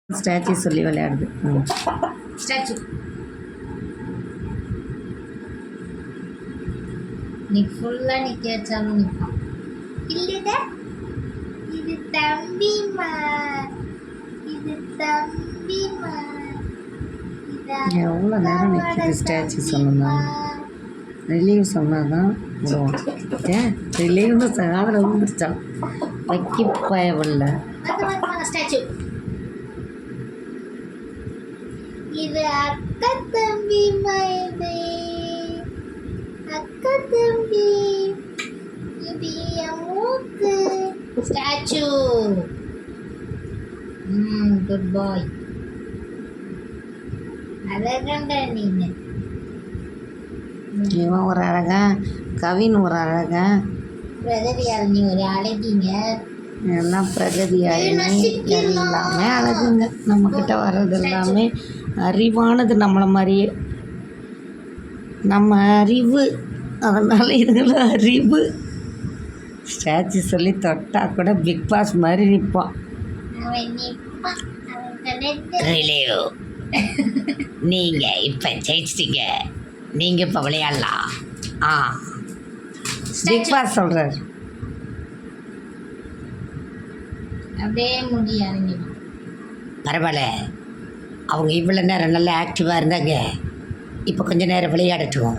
Statue சொல்லி விளையாடுது. Statue நீ ஃபுல்லாக நிற்க வச்சாலும் நிற்பான். இல்லைடா, இது தம்பிமா, இது தம்பிமா. எவ்வளோ நேரம் நிற்கிது ஸ்டாச்சு சொன்னா ரிலீவ் சொன்னால் தான் விடுவான். ஏன் ரிலீவ்னு காதில் விழுந்துருச்சான் வைக்க பயவில்லை. ஸ்டாச்சு இது அக்கா தம்பிமா, இது அக்கா தம்பி, இது என் மூக்கு. ஸ்டாச்சு குட் பாய். அழகண்டா நீங்க. இவன் ஒரு அழகா, கவின் ஒரு அழகா, பிரகதியால் நீ ஒரு அழகிங்க. எல்லாம் பிரகதியாயினி எல்லாமே அழகுங்க. நம்மக்கிட்ட வர்றது எல்லாமே அறிவானது, நம்மளை மாதிரியே நம்ம அறிவு. அதனால் இதுங்களும் அறிவு. ஸ்டாச்சு சொல்லி தொட்டால் கூட பிக் பாஸ் மாதிரி நிற்பான். ரிலேவ் நீங்கள் இப்போ ஜெயிச்சிட்டீங்க, நீங்கள் இப்போ விளையாடலாம். பிக் பாஸ் சொல்கிறார். அப்படியே முடியாது. பரவாயில்ல, அவங்க இவ்வளோ நேரம் நல்லா ஆக்டிவாக இருந்தாங்க, இப்போ கொஞ்ச நேரம் விளையாடட்டும்.